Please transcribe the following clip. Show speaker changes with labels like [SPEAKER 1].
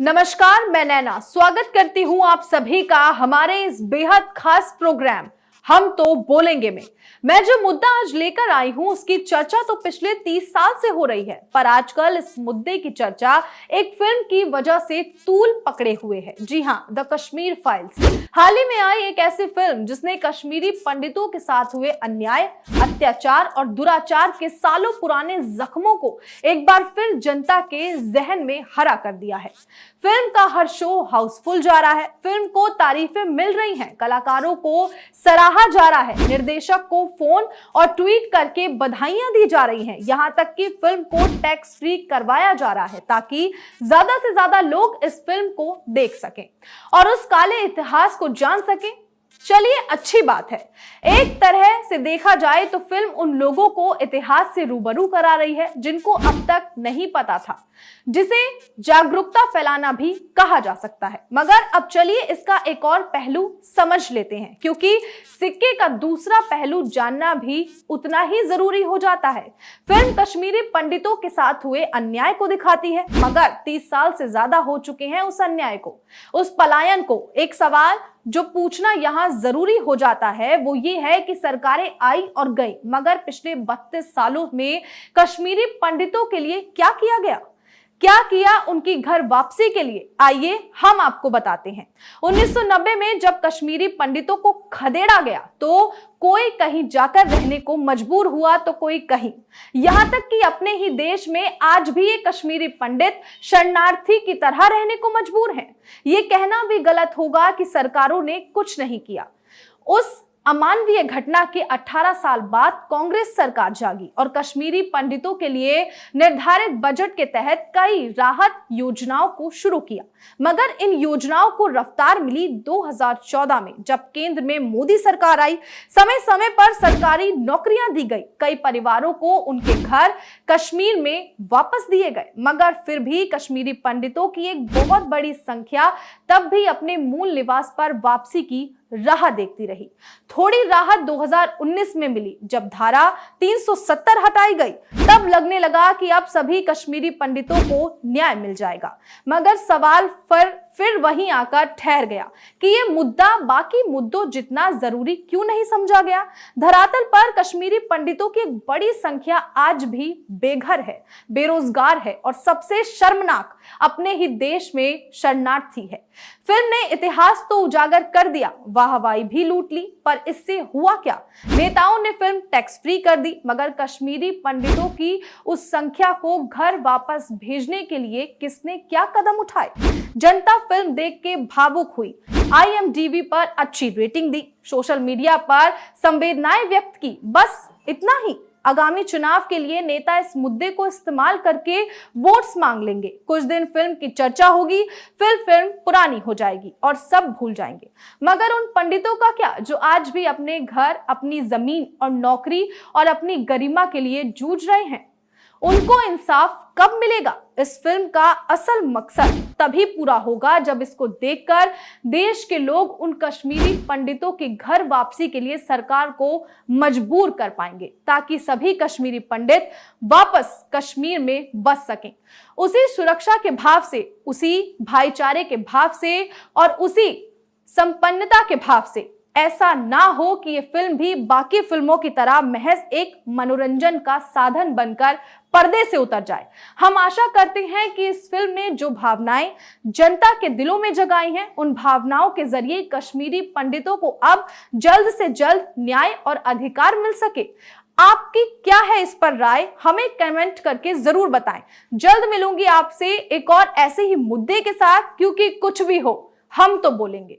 [SPEAKER 1] नमस्कार, मैं नैना स्वागत करती हूं आप सभी का हमारे इस बेहद खास प्रोग्राम हम तो बोलेंगे में। मैं जो मुद्दा आज लेकर आई हूं उसकी चर्चा तो पिछले 30 साल से हो रही है, पर आजकल इस मुद्दे की चर्चा एक फिल्म की वजह से तूल पकड़े हुए है। जी हां, द कश्मीर फाइल्स। हाल ही में आई एक ऐसी फिल्म जिसने कश्मीरी पंडितों के साथ हुए अन्याय, अत्याचार और दुराचार के सालों पुराने जख्मों को एक बार फिर जनता के जहन में हरा कर दिया है। फिल्म का हर शो हाउसफुल जा रहा है, फिल्म को तारीफें मिल रही हैं, कलाकारों को सराहा जा रहा है, निर्देशक को फोन और ट्वीट करके बधाइयां दी जा रही हैं, यहां तक कि फिल्म को टैक्स फ्री करवाया जा रहा है ताकि ज्यादा से ज्यादा लोग इस फिल्म को देख सकें और उस काले इतिहास को जान सकें। चलिए, अच्छी बात है। एक तरह से देखा जाए तो फिल्म उन लोगों को इतिहास से रूबरू करा रही है जिनको अब तक नहीं पता था, जिसे जागरूकता फैलाना भी कहा जा सकता है। मगर अब चलिए इसका एक और पहलू समझ लेते हैं, क्योंकि सिक्के का दूसरा पहलू जानना भी उतना ही जरूरी हो जाता है। फिल्म कश्मीरी पंडितों के साथ हुए अन्याय को दिखाती है, मगर 30 साल से ज्यादा हो चुके हैं उस अन्याय को, उस पलायन को। एक सवाल जो पूछना यहाँ जरूरी हो जाता है वो ये है कि सरकारें आई और गई, मगर पिछले 32 सालों में कश्मीरी पंडितों के लिए क्या किया गया, क्या किया उनकी घर वापसी के लिए? आइए हम आपको बताते हैं। 1990 में जब कश्मीरी पंडितों को खदेड़ा गया तो कोई कहीं जाकर रहने को मजबूर हुआ तो कोई कहीं, यहां तक कि अपने ही देश में आज भी ये कश्मीरी पंडित शरणार्थी की तरह रहने को मजबूर हैं। ये कहना भी गलत होगा कि सरकारों ने कुछ नहीं किया। उस अमानवीय घटना के 18 साल बाद कांग्रेस सरकार जागी और कश्मीरी पंडितों के लिए निर्धारित बजट के तहत कई राहत योजनाओं को शुरू किया। मगर इन योजनाओं को रफ्तार मिली 2014 में, जब केंद्र में मोदी सरकार आई। समय समय पर सरकारी नौकरियां दी गई, कई परिवारों को उनके घर कश्मीर में वापस दिए गए, मगर फिर भी कश्मीरी पंडितों की एक बहुत बड़ी संख्या तब भी अपने मूल निवास पर वापसी की राह देखती रही। थोड़ी राहत 2019 में मिली, जब धारा 370 हटाई गई। तब लगने लगा कि अब सभी कश्मीरी पंडितों को न्याय मिल जाएगा। मगर सवाल फिर वहीं आकर ठहर गया कि ये मुद्दा बाकी मुद्दों जितना जरूरी क्यों नहीं समझा गया। धरातल पर कश्मीरी पंडितों की एक बड़ी संख्या आज भी बेघर है, बेरोजगार है और सबसे शर्मनाक, अपने ही देश में शरणार्थी है। फिल्म ने इतिहास तो उजागर कर दिया, वाहवाही भी लूट ली, पर इससे हुआ क्या? नेताओं ने फिल्म टैक्स फ्री कर दी, मगर कश्मीरी पंडितों की उस संख्या को घर वापस भेजने के लिए किसने क्या कदम उठाए? जनता फिल्म देख के भावुक हुई, IMDb पर अच्छी रेटिंग दी, सोशल मीडिया पर संवेदनाएं व्यक्त की, बस इतना ही। आगामी चुनाव के लिए नेता इस मुद्दे को इस्तेमाल करके वोट्स मांग लेंगे। कुछ दिन फिल्म की चर्चा होगी, फिर फिल्म पुरानी हो जाएगी और सब भूल जाएंगे। मगर उन पंडितों का क्या जो आज भी अपने घर, अपनी जमीन और नौकरी और अपनी गरिमा के लिए जूझ रहे हैं? उनको इंसाफ कब मिलेगा? इस फिल्म का असल मकसद तभी पूरा होगा जब इसको देखकर देश के लोग उन कश्मीरी पंडितों की घर वापसी के लिए सरकार को मजबूर कर पाएंगे, ताकि सभी कश्मीरी पंडित वापस कश्मीर में बस सकें। उसी सुरक्षा के भाव से, उसी भाईचारे के भाव से और उसी संपन्नता के भाव से। ऐसा ना हो कि ये फिल्म भी बाकी फिल्मों की तरह महज एक मनोरंजन का साधन बनकर पर्दे से उतर जाए। हम आशा करते हैं कि इस फिल्म ने जो भावनाएं जनता के दिलों में जगाई हैं, उन भावनाओं के जरिए कश्मीरी पंडितों को अब जल्द से जल्द न्याय और अधिकार मिल सके। आपकी क्या है इस पर राय? हमें कमेंट करके जरूर बताएं। जल्द मिलूंगी आपसे एक और ऐसे ही मुद्दे के साथ, क्योंकि कुछ भी हो हम तो बोलेंगे।